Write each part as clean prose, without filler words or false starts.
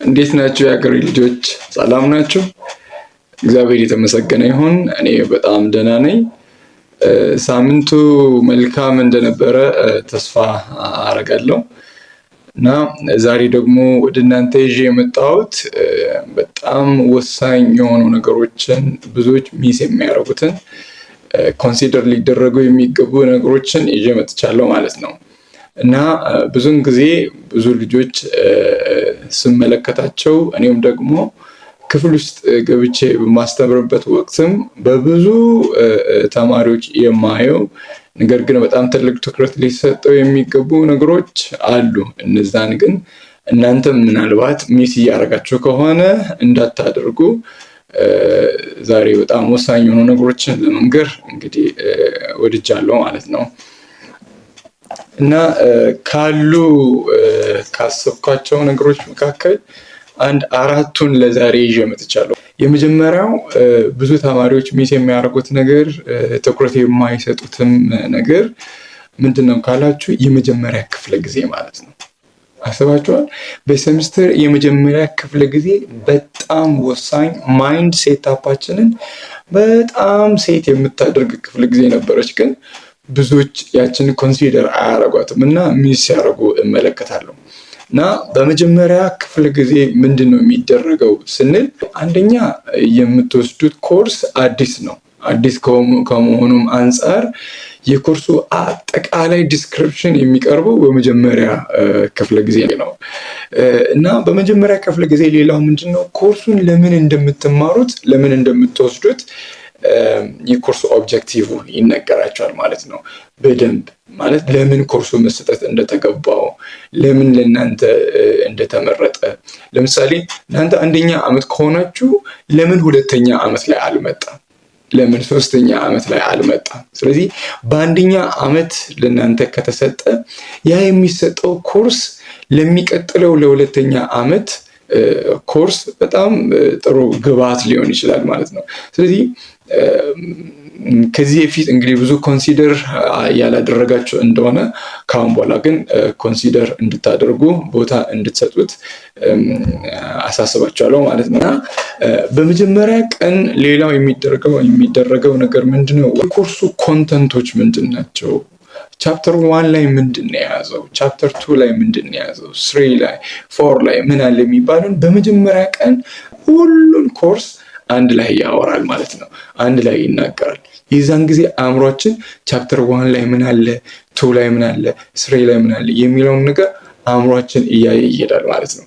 እንዴት ናችሁ የሀገሬ ልጆች? ሰላም ናችሁ? እግዚአብሔር የተመሰገነ ይሁን። እኔ በጣም ደህና ነኝ። ሳምንቱ መልካም እንደነበረ ተስፋ አረጋለሁ እና ዛሬ ደግሞ ወደ እናንተ ይዤ የመጣሁት በጣም ወሳኝ የሆኑ ነገሮችን ብዙዎች ሚስ የሚያደርጉትን ኮንሲደር ሊደረጉ የሚገቡ ነገሮችን ይዤ መጥቻለሁ ማለት ነው። እና ብዙን ጊዜ ብዙ ልጆች ስመለከታቸው እኔም ደግሞ ክፍል ውስጥ ገብቼ በማስተምርበት ወቅትም በብዙ ተማሪዎች የማየው ነገር ግን በጣም ትልቅ ትኩረት ሊሰጠው የሚገቡ ነገሮች አሉ። እነዛን ግን እናንተም ምናልባት ሚስ እያደረጋችሁ ከሆነ እንዳታደርጉ ዛሬ በጣም ወሳኝ የሆኑ ነገሮችን ለመንገር እንግዲህ ወድጃለሁ ማለት ነው። እና ካሰብኳቸው ነገሮች መካከል አራቱን ለዛሬ ይዤ መጥቻለሁ። የመጀመሪያው ብዙ ተማሪዎች ሚስ የሚያደርጉት ነገር ትኩረት የማይሰጡትም ነገር ምንድነው ካላችሁ የመጀመሪያ ክፍለ ጊዜ ማለት ነው። አስባችኋል? በሴሚስተር የመጀመሪያ ክፍለ ጊዜ በጣም ወሳኝ ማይንድ ሴታፓችንን በጣም ሴት የምታደርግ ክፍለ ጊዜ ነበረች። ግን ብዙዎች ያችን ኮንሲደር አያረጓትም እና ሚስ ሲያደርጉ እመለከታለሁ። እና በመጀመሪያ ክፍለ ጊዜ ምንድን ነው የሚደረገው ስንል አንደኛ የምትወስዱት ኮርስ አዲስ ነው። አዲስ ከመሆኑም አንጻር የኮርሱ አጠቃላይ ዲስክሪፕሽን የሚቀርበው በመጀመሪያ ክፍለ ጊዜ ነው። እና በመጀመሪያ ክፍለ ጊዜ ሌላው ምንድን ነው ኮርሱን ለምን እንደምትማሩት ለምን እንደምትወስዱት የኮርሱ ኦብጀክቲቭ ይነገራቸዋል ማለት ነው። በደንብ ማለት ለምን ኮርሱ መሰጠት እንደተገባው ለምን ለእናንተ እንደተመረጠ። ለምሳሌ እናንተ አንደኛ ዓመት ከሆናችሁ ለምን ሁለተኛ ዓመት ላይ አልመጣም? ለምን ሶስተኛ ዓመት ላይ አልመጣም? ስለዚህ በአንደኛ ዓመት ለእናንተ ከተሰጠ ያ የሚሰጠው ኮርስ ለሚቀጥለው ለሁለተኛ ዓመት ኮርስ በጣም ጥሩ ግብዓት ሊሆን ይችላል ማለት ነው። ስለዚህ ከዚህ በፊት እንግዲህ ብዙ ኮንሲደር ያላደረጋችሁ እንደሆነ ከአሁን በኋላ ግን ኮንሲደር እንድታደርጉ ቦታ እንድትሰጡት አሳስባችኋለሁ ማለት ነው። እና በመጀመሪያ ቀን ሌላው የሚደረገው ነገር ምንድነው? የኮርሱ ኮንተንቶች ምንድን ናቸው? ቻፕተር 1 ላይ ምንድን ነው የያዘው? ቻፕተር 2 ላይ ምንድን ነው የያዘው? 3 ላይ 4 ላይ ምን አለ የሚባለውን በመጀመሪያ ቀን ሁሉን ኮርስ አንድ ላይ ያወራል ማለት ነው። አንድ ላይ ይናገራል። የዛን ጊዜ አእምሯችን ቻፕተር 1 ላይ ምን አለ፣ 2 ላይ ምን አለ፣ 3 ላይ ምን አለ የሚለውን ነገር አእምሯችን እያየ ይሄዳል ማለት ነው።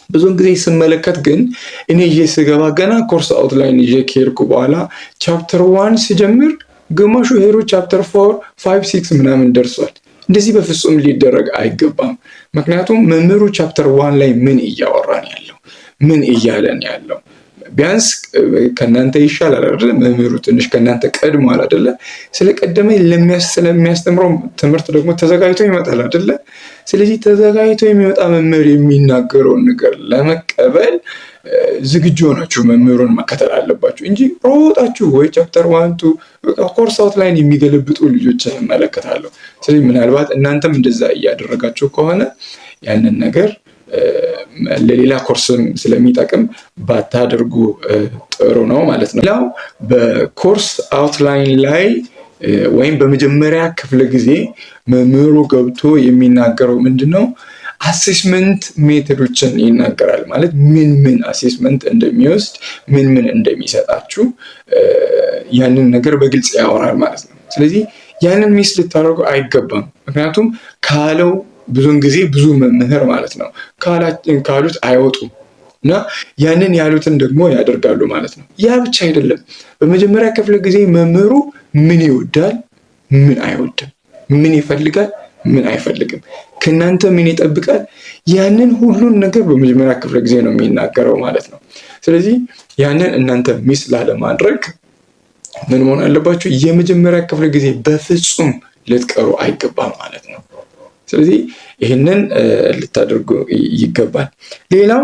ብዙውን ጊዜ ስመለከት ግን እኔ ስገባ ገና ኮርስ አውትላይን ይዤ ከሄድኩ በኋላ ቻፕተር 1 ሲጀምር ግማሹ ሄሮ ቻፕተር 4 5 6 ምናምን ደርሷል። እንደዚህ በፍጹም ሊደረግ አይገባም። ምክንያቱም መምህሩ ቻፕተር 1 ላይ ምን እያወራን ያለው ምን እያለን ያለው ቢያንስ ከናንተ ይሻላል አይደል? መምህሩ ትንሽ ከናንተ ቀድሟል አይደል? ስለቀደመ ለሚያስተምረው ትምህርት ደግሞ ተዘጋጅቶ ይመጣል አይደል? ስለዚህ ተዘጋጅቶ የሚመጣ መምህር የሚናገረውን ነገር ለመቀበል ዝግጁ ሆናችሁ መምህሩን መከተል አለባችሁ እንጂ ሮጣችሁ ወይ ቻፕተር 1 ኮርስ አውትላይን የሚገለብጡ ልጆችን እመለከታለሁ። ስለዚህ ምናልባት እናንተም እንደዛ እያደረጋችሁ ከሆነ ያንን ነገር ለሌላ ኮርስም ስለሚጠቅም ባታደርጉ ጥሩ ነው ማለት ነው። ሌላው በኮርስ አውትላይን ላይ ወይም በመጀመሪያ ክፍለ ጊዜ መምህሩ ገብቶ የሚናገረው ምንድነው? አሴስመንት ሜቶዶችን ይናገራል። ማለት ምን አሴስመንት እንደሚወስድ ምን እንደሚሰጣችሁ ያንን ነገር በግልጽ ያወራል ማለት ነው። ስለዚህ ያንን ሚስ ልታደርጉ አይገባም። ምክንያቱም ካለው ብዙውን ጊዜ ብዙ መምህር ማለት ነው ካሉት አይወጡም እና ያንን ያሉትን ደግሞ ያደርጋሉ ማለት ነው። ያ ብቻ አይደለም። በመጀመሪያ ክፍለ ጊዜ መምህሩ ምን ይወዳል፣ ምን አይወድም፣ ምን ይፈልጋል፣ ምን አይፈልግም፣ ከእናንተ ምን ይጠብቃል፣ ያንን ሁሉን ነገር በመጀመሪያ ክፍለ ጊዜ ነው የሚናገረው ማለት ነው። ስለዚህ ያንን እናንተ ሚስ ላለማድረግ ምን መሆን አለባችሁ? የመጀመሪያ ክፍለ ጊዜ በፍጹም ልትቀሩ አይገባም ማለት ነው። ስለዚህ ይህንን ልታደርጉ ይገባል። ሌላው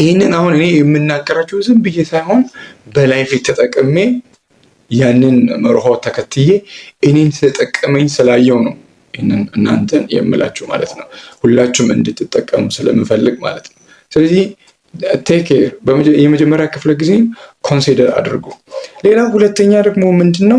ይህንን አሁን እኔ የምናገራችሁ ዝም ብዬ ሳይሆን በላይፍ ተጠቅሜ ያንን መርሆ ተከትዬ እኔን ስለጠቀመኝ ስላየው ነው ይህንን እናንተን የምላችሁ ማለት ነው። ሁላችሁም እንድትጠቀሙ ስለምፈልግ ማለት ነው። ስለዚህ ቴክ ኬር የመጀመሪያ ክፍለ ጊዜ ኮንሲደር አድርጉ። ሌላ ሁለተኛ ደግሞ ምንድን ነው